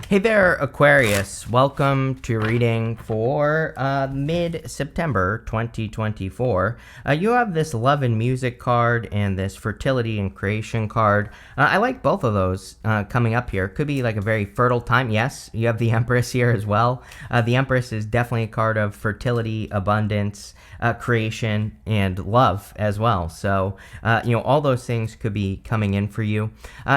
Hey there, Aquarius. Welcome to reading for mid-September 2024. You have this Love and Music card and this Fertility and Creation card. I like both of those coming up here. Could be like a very fertile time. Yes, you have the Empress here as well. The Empress is definitely a card of fertility, abundance, creation, and love as well. So, all those things could be coming in for you.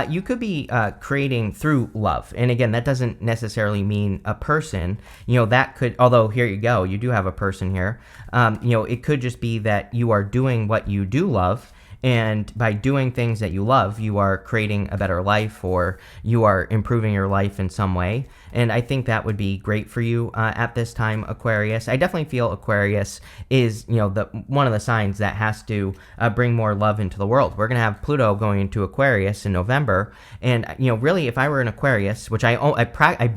You could be creating through love. And again, that doesn't necessarily mean a person. That could, although here you go, you do have a person here. It could just be that you are doing what you do love. And by doing things that you love, you are creating a better life, or you are improving your life in some way. And I think that would be great for you at this time, Aquarius. I definitely feel Aquarius is, one of the signs that has to bring more love into the world. We're going to have Pluto going into Aquarius in November. And, really, if I were an Aquarius, which I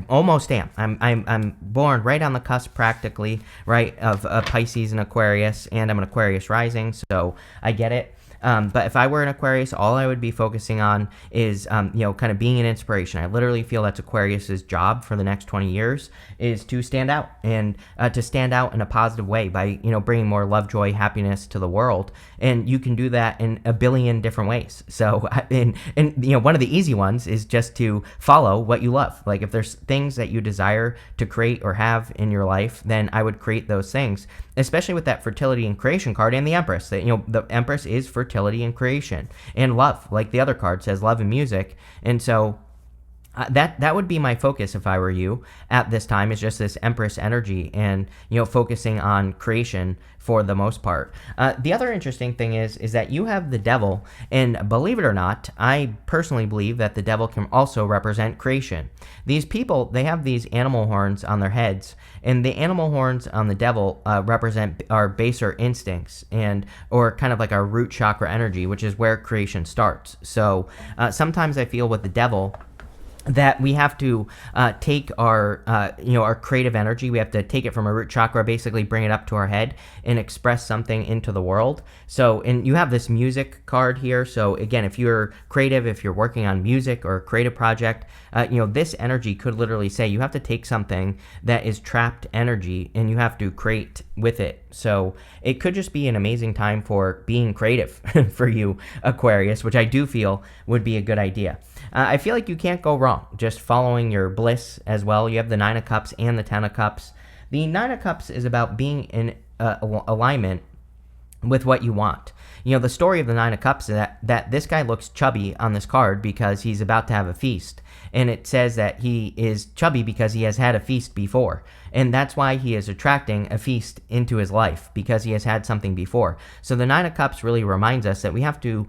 almost am, I'm born right on the cusp practically, right, of Pisces and Aquarius, and I'm an Aquarius rising, so I get it. But if I were an Aquarius, all I would be focusing on is, kind of being an inspiration. I literally feel that's Aquarius's job for the next 20 years is to stand out, and to stand out in a positive way by, bringing more love, joy, happiness to the world. And you can do that in a billion different ways. So, and one of the easy ones is just to follow what you love. Like if there's things that you desire to create or have in your life, then I would create those things, especially with that Fertility and Creation card and the Empress. That, the Empress is fertility and creation and love, like the other card says, love and music. And so that would be my focus if I were you at this time, is just this Empress energy and, focusing on creation for the most part. The other interesting thing is that you have the Devil, and believe it or not, I personally believe that the Devil can also represent creation. These people, they have these animal horns on their heads, and the animal horns on the Devil represent our baser instincts, or kind of like our root chakra energy, which is where creation starts. So sometimes I feel with the Devil that we have to take our creative energy. We have to take it from our root chakra, basically bring it up to our head and express something into the world. So, and you have this music card here. So again, if you're creative, if you're working on music or a creative project, this energy could literally say you have to take something that is trapped energy and you have to create with it. So it could just be an amazing time for being creative for you, Aquarius, which I do feel would be a good idea. I feel like you can't go wrong just following your bliss as well. You have the Nine of Cups and the Ten of Cups. The Nine of Cups is about being in alignment with what you want. The story of the Nine of Cups is that this guy looks chubby on this card because he's about to have a feast. And it says that he is chubby because he has had a feast before. And that's why he is attracting a feast into his life, because he has had something before. So the Nine of Cups really reminds us that we have to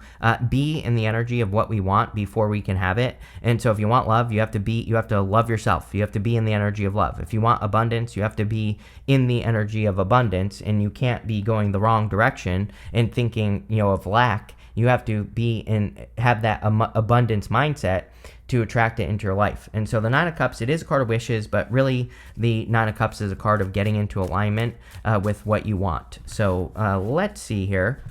be in the energy of what we want before we can have it. And so if you want love, you have to love yourself. You have to be in the energy of love. If you want abundance, you have to be in the energy of abundance, and you can't be going the wrong direction and thinking, of lack. You have to have that abundance mindset to attract it into your life. And so the Nine of Cups, it is a card of wishes, but really the Nine of Cups is a card of getting into alignment with what you want. So let's see here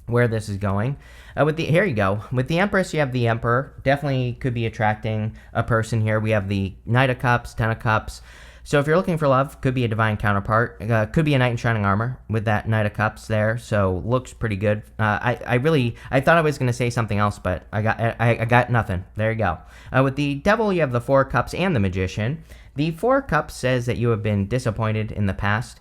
where this is going. Here you go. With the Empress, you have the Emperor. Definitely could be attracting a person here. We have the Knight of Cups, Ten of Cups. So if you're looking for love, could be a divine counterpart. Could be a knight in shining armor with that Knight of Cups there. So looks pretty good. I thought I was going to say something else, but I got nothing. There you go. With the Devil, you have the Four of Cups and the Magician. The Four of Cups says that you have been disappointed in the past.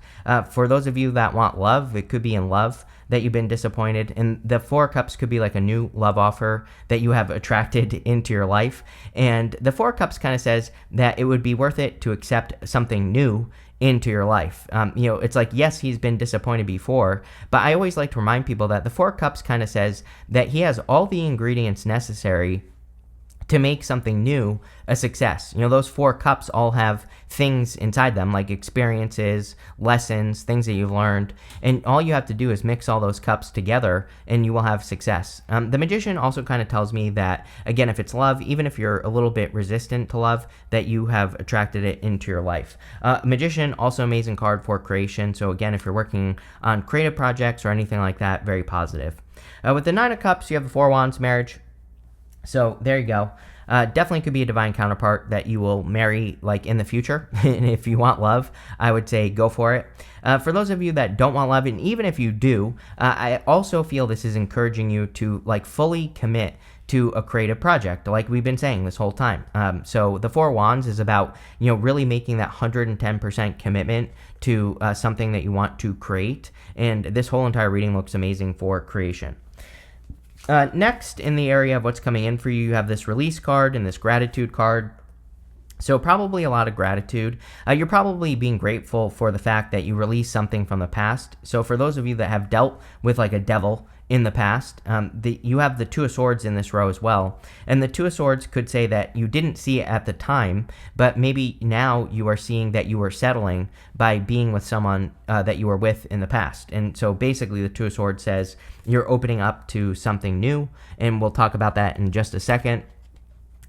For those of you that want love, it could be in love that you've been disappointed. And the Four of Cups could be like a new love offer that you have attracted into your life. And the Four of Cups kind of says that it would be worth it to accept something new into your life. It's like, yes, he's been disappointed before, but I always like to remind people that the Four of Cups kind of says that he has all the ingredients necessary to make something new a success. Those Four Cups all have things inside them, like experiences, lessons, things that you've learned, and all you have to do is mix all those cups together and you will have success. The Magician also kind of tells me that, again, if it's love, even if you're a little bit resistant to love, that you have attracted it into your life. Magician, also amazing card for creation. So again, if you're working on creative projects or anything like that, very positive. With the Nine of Cups, you have the Four of Wands, marriage. So there you go. Definitely could be a divine counterpart that you will marry like in the future. And if you want love, I would say go for it. For those of you that don't want love, and even if you do, I also feel this is encouraging you to like fully commit to a creative project, like we've been saying this whole time. So the Four of Wands is about, really making that 110% commitment to something that you want to create. And this whole entire reading looks amazing for creation. Next, in the area of what's coming in for you, you have this release card and this gratitude card. So probably a lot of gratitude. You're probably being grateful for the fact that you released something from the past. So for those of you that have dealt with like a devil in the past, you have the Two of Swords in this row as well. And the Two of Swords could say that you didn't see it at the time, but maybe now you are seeing that you were settling by being with someone that you were with in the past. And so basically the Two of Swords says you're opening up to something new, and we'll talk about that in just a second.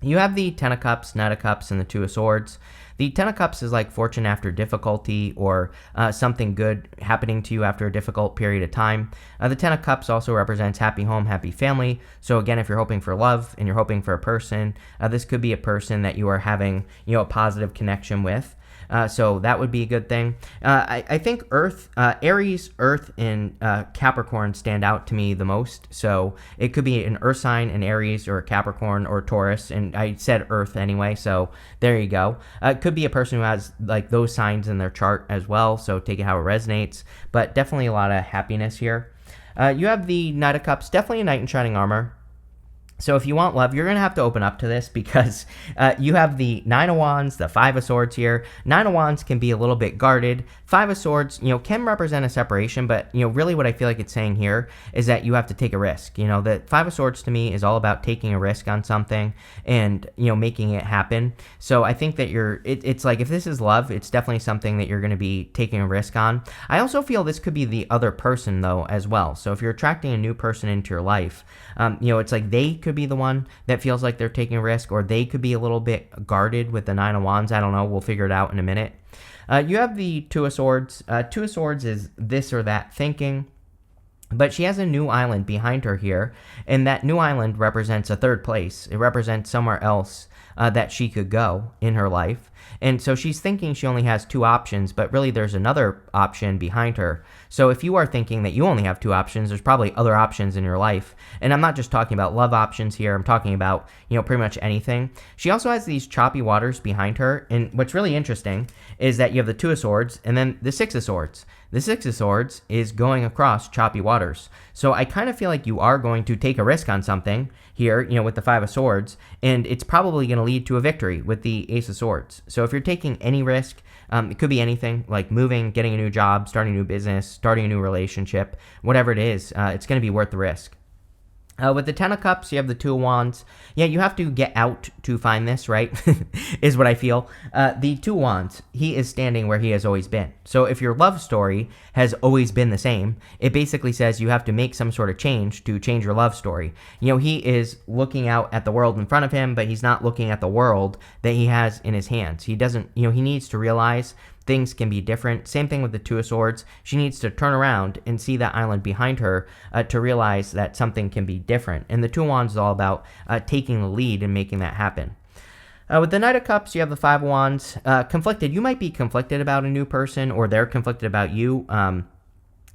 You have the Ten of Cups, Knight of Cups, and the Two of Swords. The Ten of Cups is like fortune after difficulty, or something good happening to you after a difficult period of time. The Ten of Cups also represents happy home, happy family. So again, if you're hoping for love and you're hoping for a person, this could be a person that you are having, a positive connection with. So that would be a good thing. I think Aries, Earth, and Capricorn stand out to me the most. So it could be an Earth sign, an Aries, or a Capricorn, or a Taurus. And I said Earth anyway, so there you go. It could be a person who has like those signs in their chart as well. So take it how it resonates. But definitely a lot of happiness here. You have the Knight of Cups, definitely a knight in shining armor. So if you want love, you're going to have to open up to this, because you have the Nine of Wands, the Five of Swords here. Nine of Wands can be a little bit guarded. Five of Swords, can represent a separation, but, really what I feel like it's saying here is that you have to take a risk. The Five of Swords to me is all about taking a risk on something and, making it happen. So I think that it's like, if this is love, it's definitely something that you're going to be taking a risk on. I also feel this could be the other person, though, as well. So if you're attracting a new person into your life, it's like they could be the one that feels like they're taking a risk, or they could be a little bit guarded with the Nine of Wands. I don't know. We'll figure it out in a minute. You have the Two of Swords. Two of Swords is this or that thinking, but she has a new island behind her here, and that new island represents a third place. It represents somewhere else that she could go in her life. And so she's thinking she only has two options, but really there's another option behind her. So if you are thinking that you only have two options, there's probably other options in your life. And I'm not just talking about love options here. I'm talking about, pretty much anything. She also has these choppy waters behind her. And what's really interesting is that you have the Two of Swords and then the Six of Swords. The Six of Swords is going across choppy waters. So I kind of feel like you are going to take a risk on something here, with the Five of Swords, and it's probably going to lead to a victory with the Ace of Swords. So if you're taking any risk, it could be anything like moving, getting a new job, starting a new business, starting a new relationship, whatever it is, it's going to be worth the risk. With the Ten of Cups, you have the Two of Wands. Yeah, you have to get out to find this, right? Is what I feel. The Two of Wands, he is standing where he has always been. So if your love story has always been the same, it basically says you have to make some sort of change to change your love story. He is looking out at the world in front of him, but he's not looking at the world that he has in his hands. He doesn't, he needs to realize things can be different. Same thing with the Two of Swords. She needs to turn around and see that island behind her to realize that something can be different. And the Two of Wands is all about taking the lead and making that happen. With the Knight of Cups, you have the Five of Wands. Conflicted. You might be conflicted about a new person, or they're conflicted about you.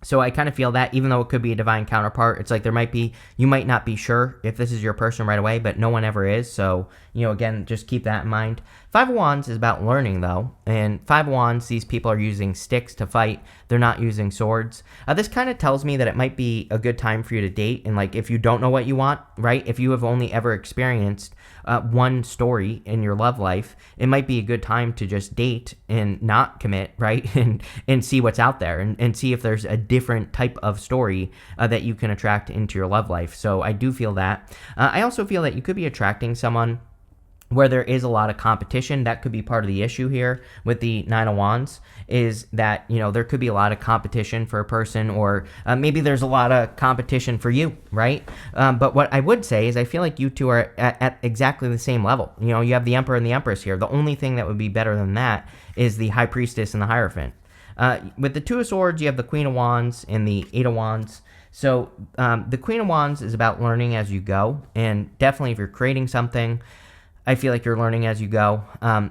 So I kind of feel that, even though it could be a divine counterpart, it's like you might not be sure if this is your person right away, but no one ever is. So, again, just keep that in mind. Five of Wands is about learning, though. And Five of Wands, these people are using sticks to fight. They're not using swords. This kind of tells me that it might be a good time for you to date. And like, if you don't know what you want, right? If you have only ever experienced one story in your love life, it might be a good time to just date and not commit, right? And see what's out there, and see if there's a different type of story that you can attract into your love life. So I do feel that. I also feel that you could be attracting someone where there is a lot of competition. That could be part of the issue here with the Nine of Wands, is that, there could be a lot of competition for a person, or maybe there's a lot of competition for you, right? But what I would say is I feel like you two are at exactly the same level. You have the Emperor and the Empress here. The only thing that would be better than that is the High Priestess and the Hierophant. With the Two of Swords, you have the Queen of Wands and the Eight of Wands. So the Queen of Wands is about learning as you go, and definitely if you're creating something, I feel like you're learning as you go.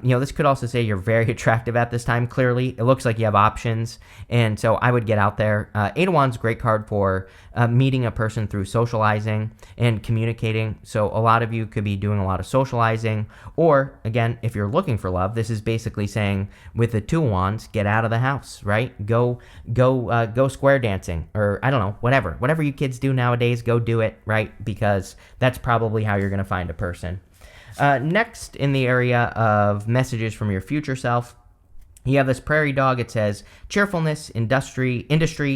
This could also say you're very attractive at this time. Clearly, it looks like you have options, and so I would get out there. Eight of Wands, great card for meeting a person through socializing and communicating. So a lot of you could be doing a lot of socializing, or again, if you're looking for love, this is basically saying with the Two of Wands, get out of the house, right? Go square dancing, or I don't know, whatever you kids do nowadays, go do it, right? Because that's probably how you're going to find a person. Next, in the area of messages from your future self, you have this prairie dog. It says cheerfulness, industry,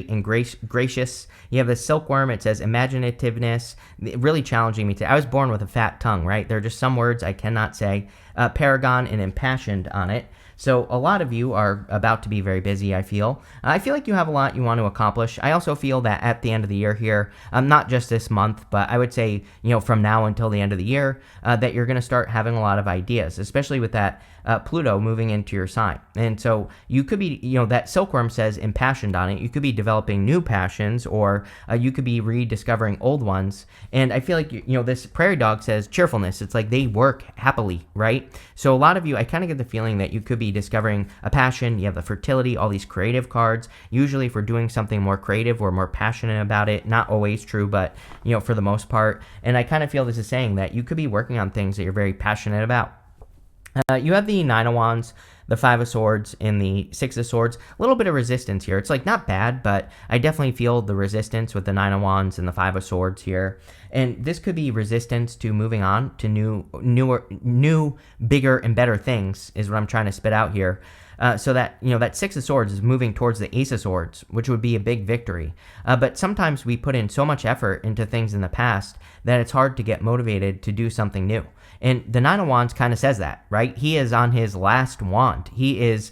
and gracious. You have this silkworm. It says imaginativeness, really challenging me to. I was born with a fat tongue, right? There are just some words I cannot say. Paragon and impassioned on it. So a lot of you are about to be very busy, I feel. I feel like you have a lot you want to accomplish. I also feel that at the end of the year here, not just this month, but I would say, from now until the end of the year, that you're going to start having a lot of ideas, especially with that Pluto moving into your sign. And so you could be, that silkworm says impassioned on it. You could be developing new passions, or you could be rediscovering old ones. And I feel like, this prairie dog says cheerfulness. It's like they work happily, right? So a lot of you, I kind of get the feeling that you could be discovering a passion. You have the fertility, all these creative cards. Usually if we're doing something more creative, we're more passionate about it. Not always true, but, for the most part. And I kind of feel this is saying that you could be working on things that you're very passionate about. You have the Nine of Wands, the Five of Swords, and the Six of Swords. A little bit of resistance here. It's like not bad, but I definitely feel the resistance with the Nine of Wands and the Five of Swords here. And this could be resistance to moving on to new, bigger, and better things is what I'm trying to spit out here. So that, that Six of Swords is moving towards the Ace of Swords, which would be a big victory. But sometimes we put in so much effort into things in the past that it's hard to get motivated to do something new. And the Nine of Wands kind of says that, right? He is on his last wand. He is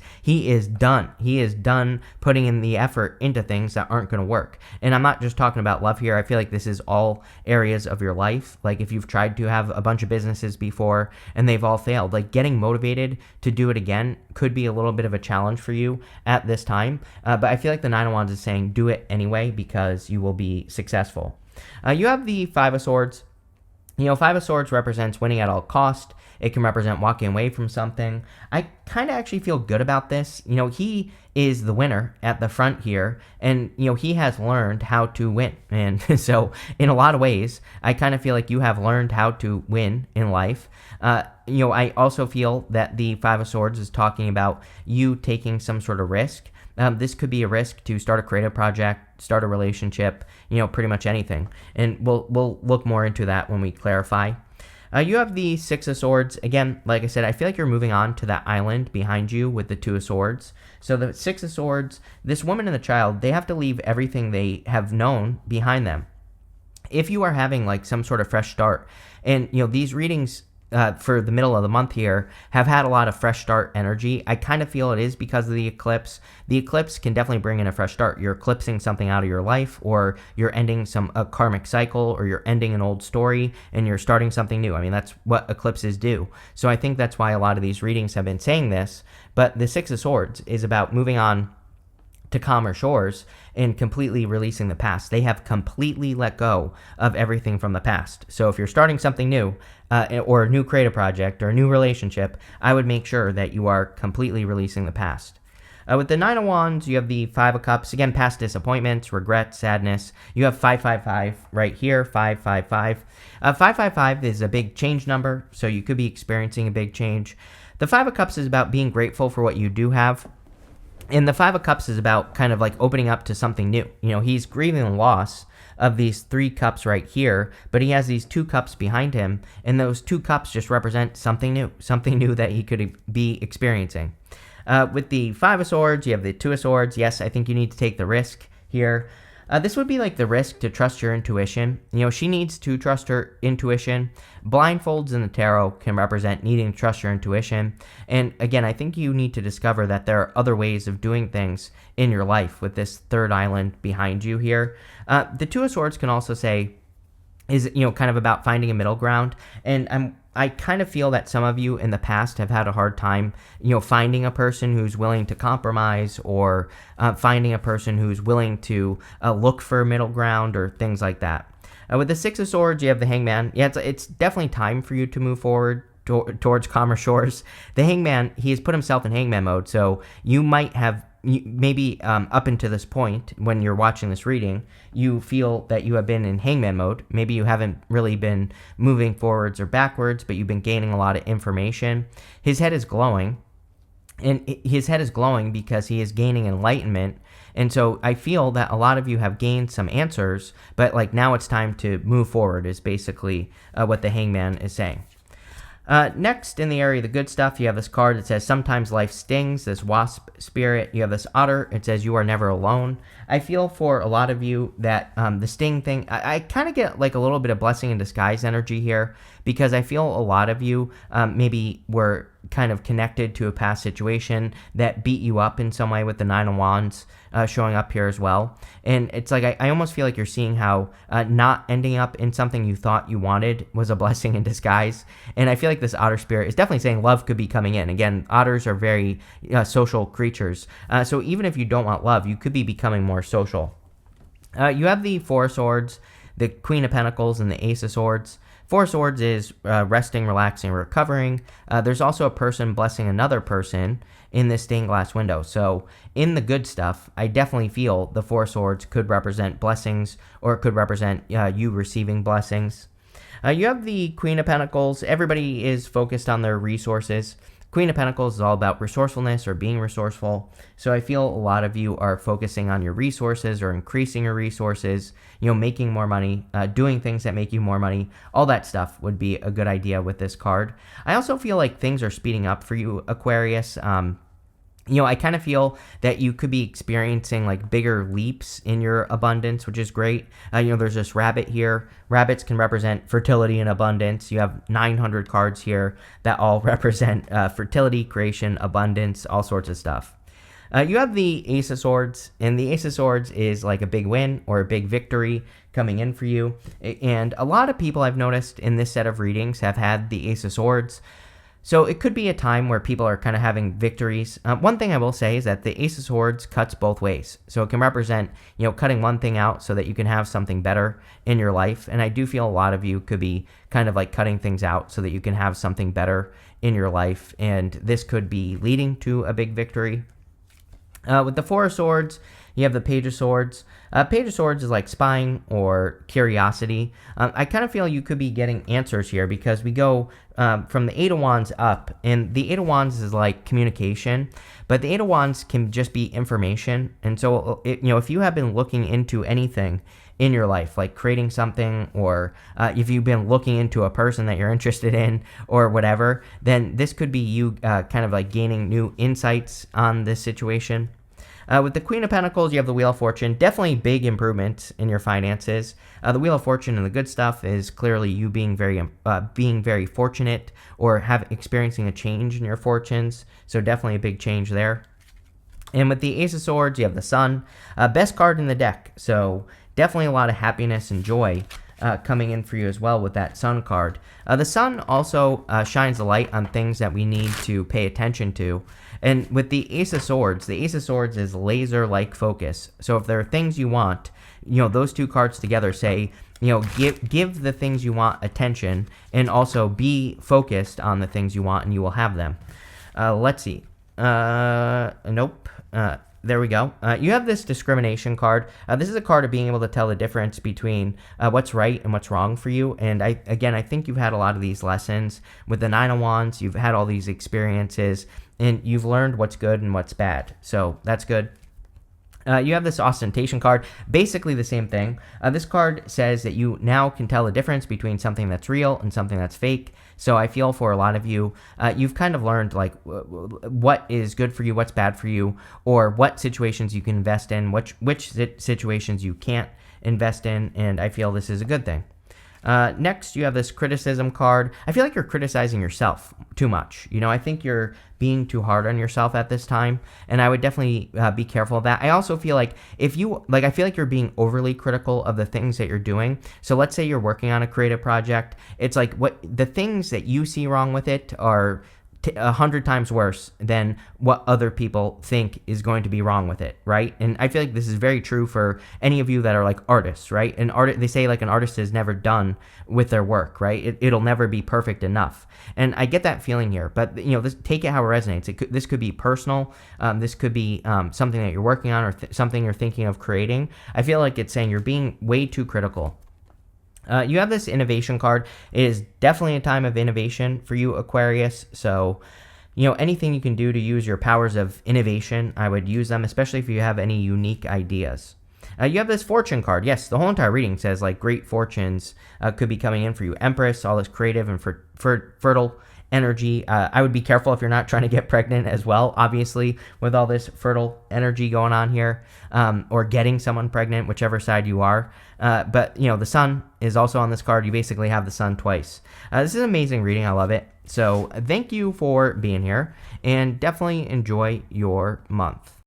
done. He is done putting in the effort into things that aren't going to work. And I'm not just talking about love here. I feel like this is all areas of your life. Like if you've tried to have a bunch of businesses before and they've all failed, like getting motivated to do it again could be a little bit of a challenge for you at this time. But I feel like the Nine of Wands is saying do it anyway because you will be successful. You have the Five of Swords. Five of Swords represents winning at all cost. It can represent walking away from something. I kind of actually feel good about this. He is the winner at the front here, and, he has learned how to win. And so in a lot of ways, I kind of feel like you have learned how to win in life. I also feel that the Five of Swords is talking about you taking some sort of risk. This could be a risk to start a creative project, start a relationship, pretty much anything. And we'll look more into that when we clarify. You have the Six of Swords. Again, like I said, I feel like you're moving on to that island behind you with the Two of Swords. So the Six of Swords, this woman and the child, they have to leave everything they have known behind them. If you are having like some sort of fresh start, and these readings for the middle of the month here have had a lot of fresh start energy. I kind of feel it is because of the eclipse. The eclipse can definitely bring in a fresh start. You're eclipsing something out of your life, or you're ending a karmic cycle, or you're ending an old story and you're starting something new. I mean, that's what eclipses do. So I think that's why a lot of these readings have been saying this. But the Six of Swords is about moving on to calmer shores and completely releasing the past. They have completely let go of everything from the past. So if you're starting something new, or a new creative project or a new relationship, I would make sure that you are completely releasing the past. With the Nine of Wands, you have the Five of Cups. Again, past disappointments, regret, sadness. You have 555 right here, 555. 555 is a big change number, so you could be experiencing a big change. The Five of Cups is about being grateful for what you do have. And the Five of Cups is about kind of like opening up to something new. He's grieving the loss of these three cups right here, but he has these two cups behind him, and those two cups just represent something new that he could be experiencing. With the Five of Swords, you have the Two of Swords. Yes, I think you need to take the risk here. This would be like the risk to trust your intuition. She needs to trust her intuition. Blindfolds in the tarot can represent needing to trust your intuition. And again, I think you need to discover that there are other ways of doing things in your life with this third island behind you here. The Two of Swords can also say is, kind of about finding a middle ground. And I kind of feel that some of you in the past have had a hard time, finding a person who's willing to compromise, or finding a person who's willing to look for a middle ground or things like that. With the Six of Swords, you have the Hangman. Yeah, it's definitely time for you to move forward. towards calmer shores. The Hangman, he has put himself in Hangman mode, so you might have maybe up until this point when you're watching this reading, you feel that you have been in Hangman mode. Maybe you haven't really been moving forwards or backwards, but you've been gaining a lot of information. His head is glowing, and his head is glowing because he is gaining enlightenment. And so I feel that a lot of you have gained some answers, but like now it's time to move forward is basically what the Hangman is saying. Next, in the area of the good stuff, you have this card that says, sometimes life stings, this wasp spirit. You have this otter. It says, you are never alone. I feel for a lot of you that the sting thing, I kind of get like a little bit of blessing in disguise energy here, because I feel a lot of you maybe were kind of connected to a past situation that beat you up in some way, with the Nine of Wands showing up here as well. And it's like I almost feel like you're seeing how not ending up in something you thought you wanted was a blessing in disguise. And I feel like this otter spirit is definitely saying love could be coming in. Again, otters are very social creatures. So even if you don't want love, you could be becoming more social. You have the Four of Swords, the Queen of Pentacles, and the Ace of Swords. Four of Swords is resting, relaxing, recovering. There's also a person blessing another person in this stained glass window. So in the good stuff, I definitely feel the Four of Swords could represent blessings, or it could represent you receiving blessings. You have the Queen of Pentacles. Everybody is focused on their resources. Queen of Pentacles is all about resourcefulness or being resourceful. So I feel a lot of you are focusing on your resources or increasing your resources, making more money, doing things that make you more money. All that stuff would be a good idea with this card. I also feel like things are speeding up for you, Aquarius. I kind of feel that you could be experiencing like bigger leaps in your abundance, which is great. There's this rabbit here. Rabbits can represent fertility and abundance. You have 900 cards here that all represent fertility, creation, abundance, all sorts of stuff. You have the Ace of Swords, and the Ace of Swords is like a big win or a big victory coming in for you. And a lot of people I've noticed in this set of readings have had the Ace of Swords. So it could be a time where people are kind of having victories. One thing I will say is that the Ace of Swords cuts both ways. So it can represent, cutting one thing out so that you can have something better in your life. And I do feel a lot of you could be kind of like cutting things out so that you can have something better in your life. And this could be leading to a big victory. With the Four of Swords, you have the Page of Swords. Page of Swords is like spying or curiosity. I kind of feel you could be getting answers here because we go from the Eight of Wands up, and the Eight of Wands is like communication, but the Eight of Wands can just be information. And so, if you have been looking into anything in your life, like creating something, or if you've been looking into a person that you're interested in or whatever, then this could be you kind of like gaining new insights on this situation. With the Queen of Pentacles, you have the Wheel of Fortune. Definitely big improvements in your finances. The Wheel of Fortune and the good stuff is clearly you being very fortunate or experiencing a change in your fortunes. So definitely a big change there. And with the Ace of Swords, you have the Sun. Best card in the deck. So definitely a lot of happiness and joy coming in for you as well with that Sun card. The Sun also shines a light on things that we need to pay attention to. And with the Ace of Swords is laser-like focus. So if there are things you want, those two cards together say, give the things you want attention, and also be focused on the things you want, and you will have them. Let's see. Nope. There we go. You have this discrimination card. This is a card of being able to tell the difference between what's right and what's wrong for you. And I think you've had a lot of these lessons with the Nine of Wands. You've had all these experiences, and you've learned what's good and what's bad. So that's good. You have this ostentation card, basically the same thing. This card says that you now can tell the difference between something that's real and something that's fake. So I feel for a lot of you, you've kind of learned like what is good for you, what's bad for you, or what situations you can invest in, which situations you can't invest in, and I feel this is a good thing. Next, you have this criticism card. I feel like you're criticizing yourself too much. I think you're being too hard on yourself at this time, and I would definitely be careful of that. I also feel like I feel like you're being overly critical of the things that you're doing. So let's say you're working on a creative project. It's like the things that you see wrong with it are 100 times worse than what other people think is going to be wrong with it, right? And I feel like this is very true for any of you that are like artists, right? They say like an artist is never done with their work, right? It'll never be perfect enough. And I get that feeling here, but take it how it resonates. This could be personal. This could be something that you're working on, or something you're thinking of creating. I feel like it's saying you're being way too critical. You have this innovation card. It is definitely a time of innovation for you, Aquarius. So, anything you can do to use your powers of innovation, I would use them, especially if you have any unique ideas. You have this fortune card. Yes, the whole entire reading says like great fortunes could be coming in for you. Empress, all this creative and fertile energy. I would be careful if you're not trying to get pregnant as well, obviously, with all this fertile energy going on here, or getting someone pregnant, whichever side you are. But the sun is also on this card. You basically have the sun twice. This is an amazing reading. I love it. So thank you for being here, and definitely enjoy your month.